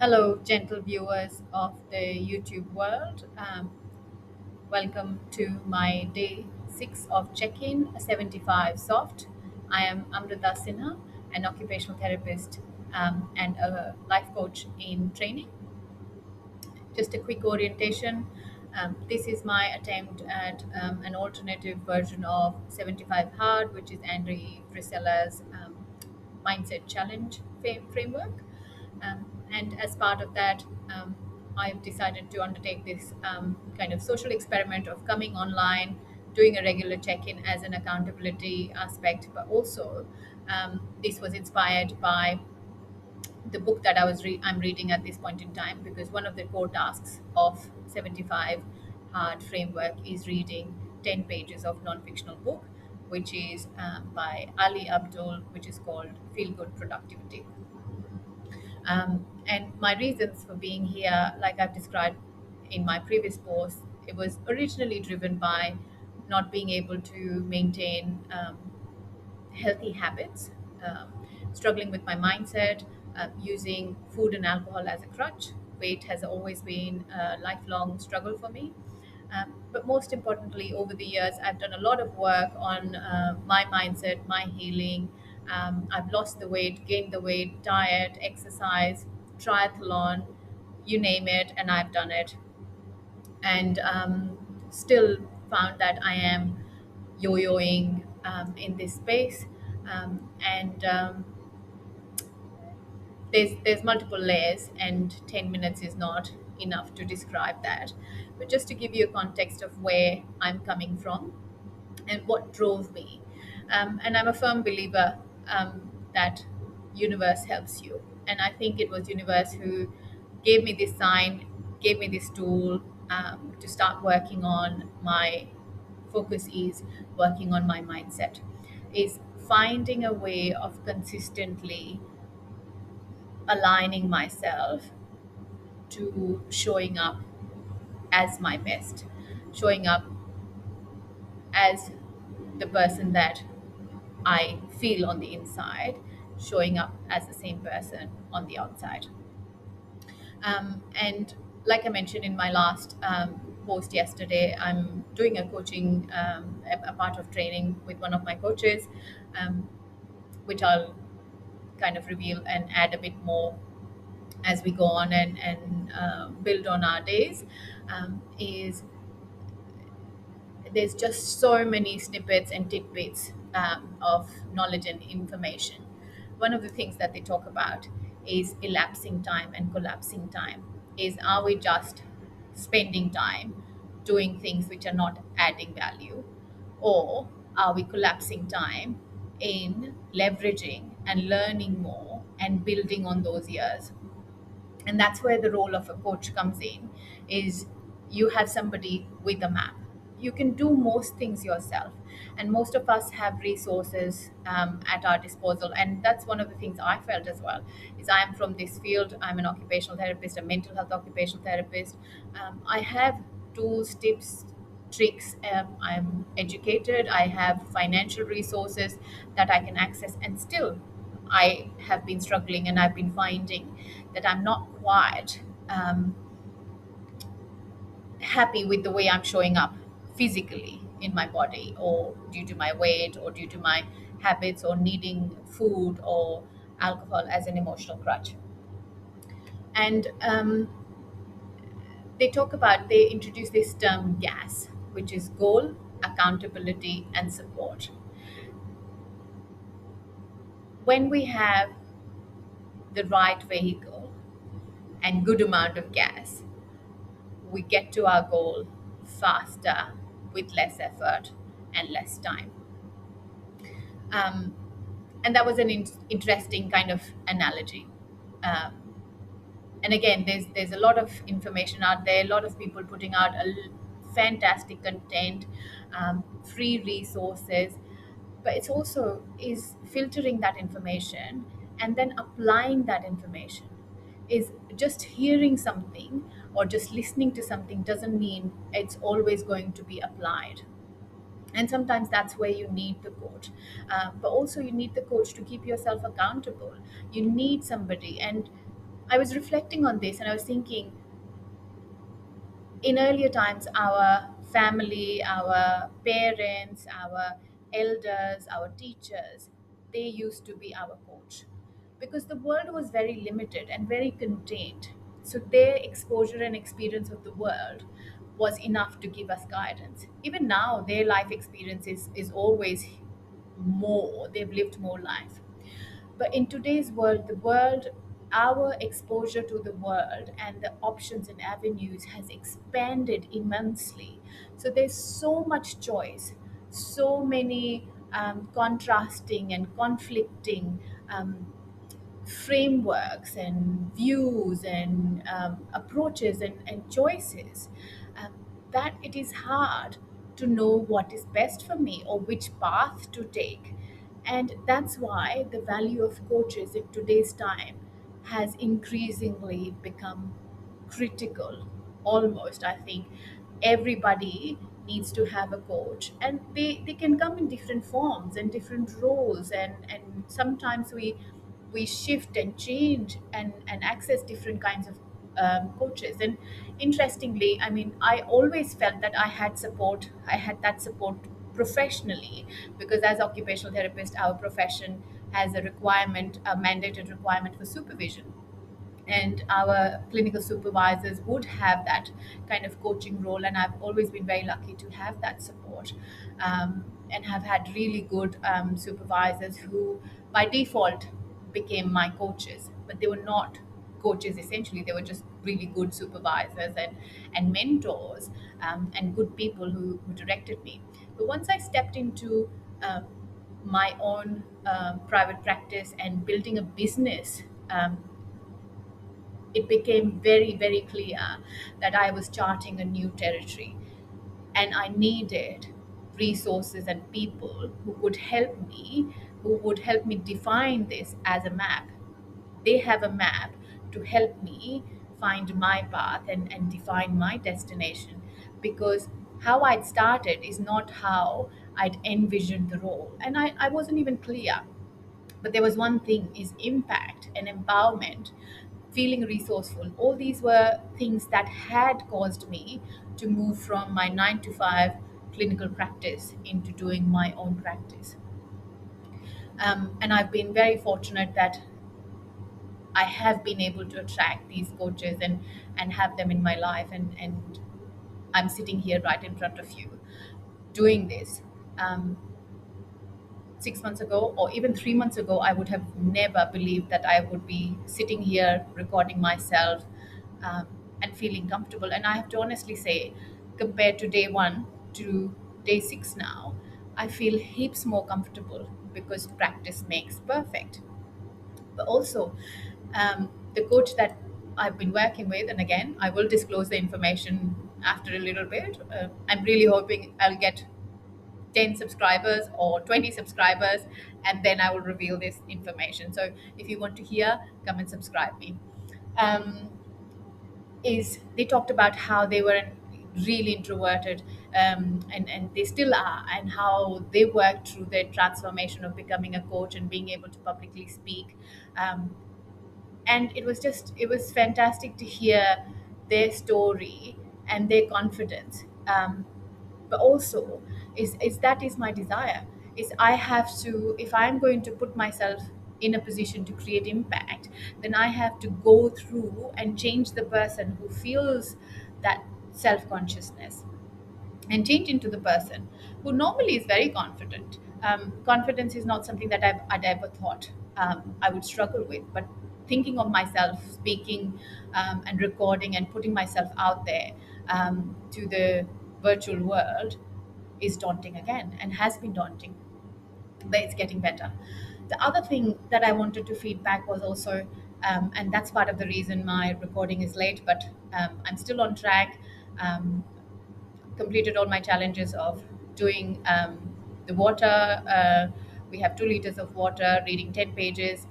Hello, gentle viewers of the YouTube world. Welcome to my day 6 of check-in 75 soft. I am Amrita Sinha, an occupational therapist and a life coach in training. Just a quick orientation. This is my attempt at an alternative version of 75 Hard, which is Andre Frisella's mindset challenge framework. And as part of that, I've decided to undertake this kind of social experiment of coming online, doing a regular check-in as an accountability aspect, but also this was inspired by the book that I'm reading at this point in time, because one of the core tasks of 75 hard framework is reading 10 pages of non-fictional book, which is by Ali Abdul, which is called Feel Good Productivity. And my reasons for being here, like I've described in my previous post, it was originally driven by not being able to maintain healthy habits, struggling with my mindset, using food and alcohol as a crutch. Weight has always been a lifelong struggle for me. But most importantly, over the years, I've done a lot of work on my mindset, my healing. I've lost the weight, gained the weight, diet, exercise, triathlon, you name it, and I've done it. And still found that I am yo-yoing in this space. And there's multiple layers, and 10 minutes is not enough to describe that. But just to give you a context of where I'm coming from and what drove me. And I'm a firm believer that universe helps you. And I think it was universe who gave me this sign, gave me this tool to start working on my focus is working on my mindset, is finding a way of consistently aligning myself to showing up as my best, showing up as the person that I feel on the inside, showing up as the same person on the outside. And like I mentioned in my last post yesterday, I'm doing a coaching, a part of training with one of my coaches, um, which I'll kind of reveal and add a bit more as we go on and build on our days. Is there's just so many snippets and tidbits of knowledge and information. One of the things that they talk about is elapsing time and collapsing time. Is are we just spending time doing things which are not adding value, or are we collapsing time in leveraging and learning more and building on those years? And that's where the role of a coach comes in. Is you have somebody with a map, you can do most things yourself, and most of us have resources at our disposal. And that's one of the things I felt as well. Is I am from this field, I'm an occupational therapist, a mental health occupational therapist. I have tools, tips, tricks. I'm educated, I have financial resources that I can access, and still I have been struggling, and I've been finding that I'm not quite happy with the way I'm showing up physically in my body, or due to my weight, or due to my habits, or needing food or alcohol as an emotional crutch. And they introduce this term GAS, which is goal, accountability, and support. When we have the right vehicle and good amount of gas, we get to our goal faster with less effort and less time. Um, and that was an interesting kind of analogy. Um, and again, there's a lot of information out there, a lot of people putting out fantastic content, free resources, but it's also is filtering that information and then applying that information. Is just hearing something or just listening to something doesn't mean it's always going to be applied. And sometimes that's where you need the coach. But also you need the coach to keep yourself accountable. You need somebody. And I was reflecting on this and I was thinking, in earlier times, our family, our parents, our elders, our teachers, they used to be our coach because the world was very limited and very contained. So their exposure and experience of the world was enough to give us guidance. Even now, their life experience is always more, they've lived more life. But in today's world, our exposure to the world and the options and avenues has expanded immensely. So there's so much choice, so many contrasting and conflicting frameworks and views and approaches and choices, um, that it is hard to know what is best for me or which path to take. And that's why the value of coaches in today's time has increasingly become critical. Almost, I think everybody needs to have a coach, and they can come in different forms and different roles, and sometimes we shift and change and access different kinds of coaches. And interestingly, I mean, I always felt that I had that support professionally, because as occupational therapist, our profession has a requirement, a mandated requirement for supervision, and our clinical supervisors would have that kind of coaching role, and I've always been very lucky to have that support, and have had really good supervisors who by default became my coaches, but they were not coaches. Essentially, they were just really good supervisors and mentors, and good people who directed me. But once I stepped into my own private practice and building a business, it became very, very clear that I was charting a new territory, and I needed resources and people who would help me define this as a map. They have a map to help me find my path and define my destination, because how I'd started is not how I'd envisioned the role. And I wasn't even clear, but there was one thing: is impact and empowerment, feeling resourceful. All these were things that had caused me to move from my 9 to 5 clinical practice into doing my own practice. And I've been very fortunate that I have been able to attract these coaches and have them in my life, and I'm sitting here right in front of you doing this. Um, 6 months ago or even 3 months ago, I would have never believed that I would be sitting here recording myself, um, and feeling comfortable. And I have to honestly say, compared to day one to day six now, I feel heaps more comfortable because practice makes perfect. But also, the coach that I've been working with, and again, I will disclose the information after a little bit. I'm really hoping I'll get 10 subscribers or 20 subscribers, and then I will reveal this information. So if you want to hear, come and subscribe me. um, is they talked about how they were really introverted, and they still are, and how they worked through their transformation of becoming a coach and being able to publicly speak. um, and it was fantastic to hear their story and their confidence. But also, is that is my desire, is I have to, if I'm going to put myself in a position to create impact, then I have to go through and change the person who feels that self-consciousness, and change into the person who normally is very confident. Confidence is not something that I'd ever thought I would struggle with, but thinking of myself speaking, and recording and putting myself out there, to the virtual world, is daunting again, and has been daunting, but it's getting better. The other thing that I wanted to feedback was also, and that's part of the reason my recording is late, but I'm still on track. Um, Completed all my challenges of doing the water. We have 2 liters of water, reading 10 pages,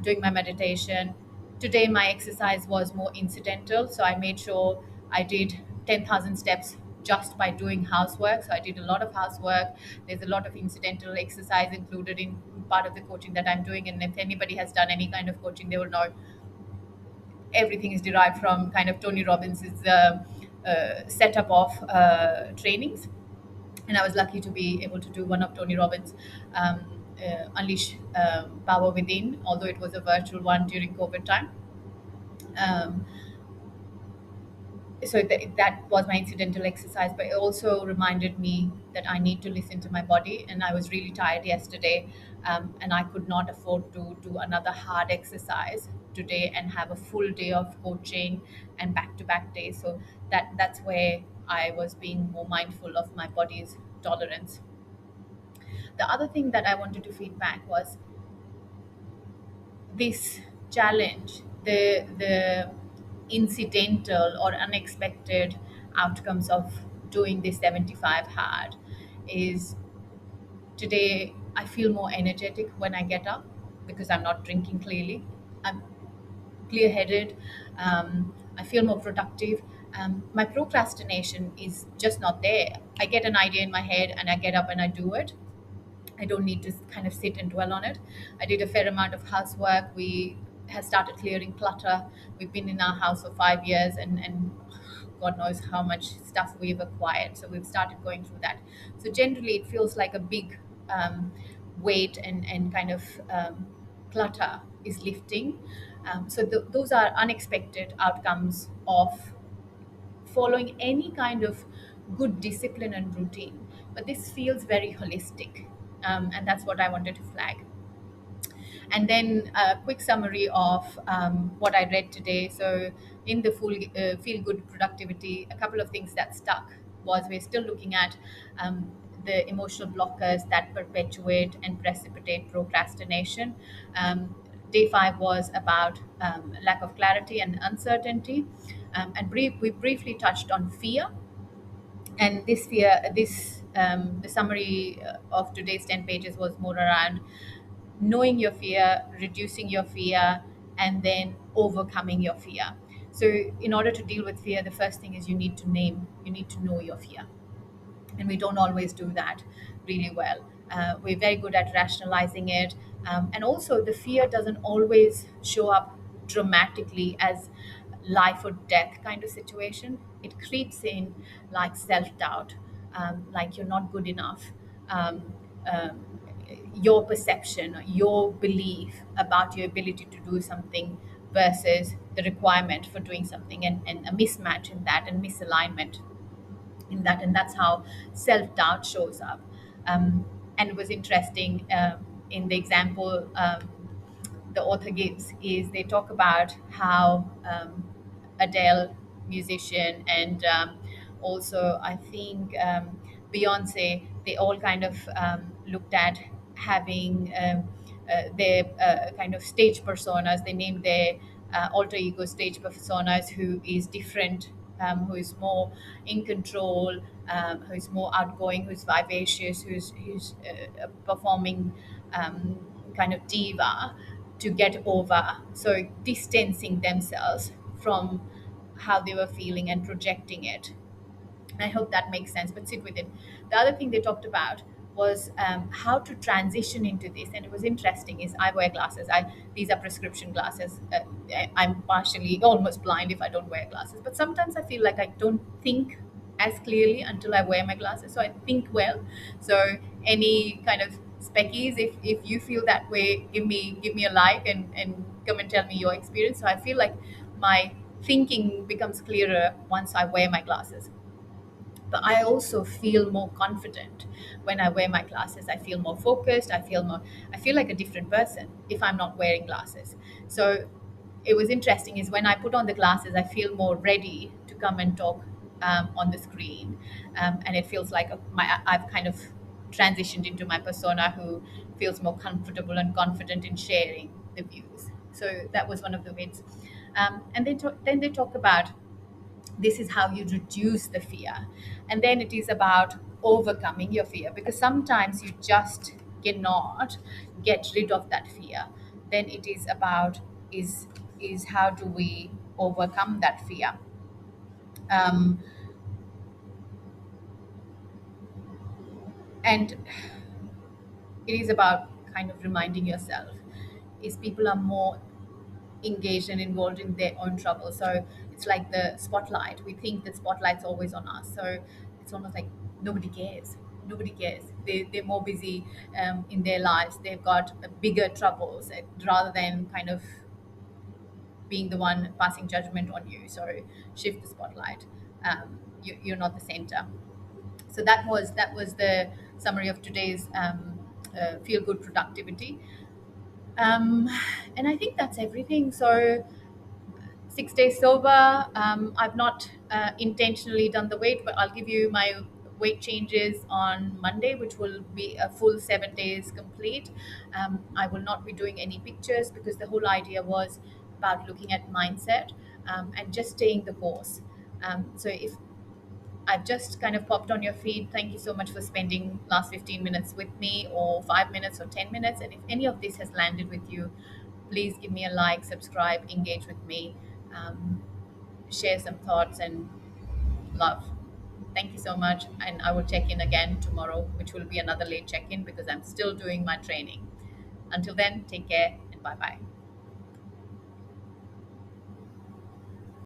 doing my meditation. Today, my exercise was more incidental, so I made sure I did 10,000 steps just by doing housework. So I did a lot of housework. There's a lot of incidental exercise included in part of the coaching that I'm doing, and if anybody has done any kind of coaching, they will know everything is derived from kind of Tony Robbins's setup of trainings. And I was lucky to be able to do one of Tony Robbins' Unleash Power Within, although it was a virtual one during COVID time. Um, that was my incidental exercise, but it also reminded me that I need to listen to my body. And I was really tired yesterday, and I could not afford to do another hard exercise today and have a full day of coaching and back-to-back days. So that's where I was being more mindful of my body's tolerance. The other thing that I wanted to feedback was this challenge, the incidental or unexpected outcomes of doing this 75 hard is today I feel more energetic when I get up because I'm not drinking clearly. I'm clear headed. I feel more productive. My procrastination is just not there. I get an idea in my head and I get up and I do it. I don't need to kind of sit and dwell on it. I did a fair amount of housework. We have started clearing clutter. We've been in our house for 5 years, and God knows how much stuff we've acquired. So we've started going through that. So generally, it feels like a big weight and kind of clutter is lifting. Those are unexpected outcomes of following any kind of good discipline and routine. But this feels very holistic, and that's what I wanted to flag. And then a quick summary of what I read today. So, in the full feel good productivity, a couple of things that stuck was we're still looking at the emotional blockers that perpetuate and precipitate procrastination. Day 5 was about lack of clarity and uncertainty. We briefly touched on fear, and the summary of today's 10 pages was more around knowing your fear, reducing your fear, and then overcoming your fear. So in order to deal with fear, the first thing is you need to know your fear, and we don't always do that really well. We're very good at rationalizing it, and also the fear doesn't always show up dramatically as life or death kind of situation. It creeps in like self-doubt, like you're not good enough, um, um, your perception, your belief about your ability to do something versus the requirement for doing something, and a mismatch in that and misalignment in that, and that's how self-doubt shows up. And it was interesting, in the example the author gives is they talk about how Adele, musician, and also I think Beyonce, they all kind of looked at having their kind of stage personas. They named their alter ego stage personas, who is different, who is more in control, who is more outgoing, who's vivacious, who's performing kind of diva to get over. So distancing themselves from how they were feeling and projecting it. I hope that makes sense, but sit with it. The other thing they talked about was how to transition into this, and it was interesting. Is I wear glasses. I These are prescription glasses. I'm partially almost blind if I don't wear glasses, but sometimes I feel like I don't think as clearly until I wear my glasses. So I think well. So any kind of speckies, if you feel that way, give me a like, and come and tell me your experience. So I feel like my thinking becomes clearer once I wear my glasses, but I also feel more confident when I wear my glasses. I feel more focused. I feel like a different person if I'm not wearing glasses. So it was interesting is when I put on the glasses, I feel more ready to come and talk on the screen. And it feels like I've kind of transitioned into my persona who feels more comfortable and confident in sharing the views. So that was one of the wins. Then they talk about this is how you reduce the fear, and then it is about overcoming your fear, because sometimes you just cannot get rid of that fear. Then it is about is how do we overcome that fear. um, and it is about kind of reminding yourself is people are more engaged and involved in their own trouble. So it's like the spotlight. We think the spotlight's always on us. So it's almost like nobody cares. Nobody cares. They're more busy in their lives. They've got bigger troubles rather than kind of being the one passing judgment on you. So shift the spotlight. You're not the center. So that was the summary of today's feel good productivity. um, and I think that's everything. So 6 days sober. I've not intentionally done the weight, but I'll give you my weight changes on Monday, which will be a full 7 days complete. I will not be doing any pictures because the whole idea was about looking at mindset and just staying the course. So if I've just kind of popped on your feed, thank you so much for spending last 15 minutes with me, or 5 minutes or 10 minutes. And if any of this has landed with you, please give me a like, subscribe, engage with me, um, share some thoughts and love. Thank you so much. And I will check in again tomorrow, which will be another late check in because I'm still doing my training. Until then, take care and bye bye.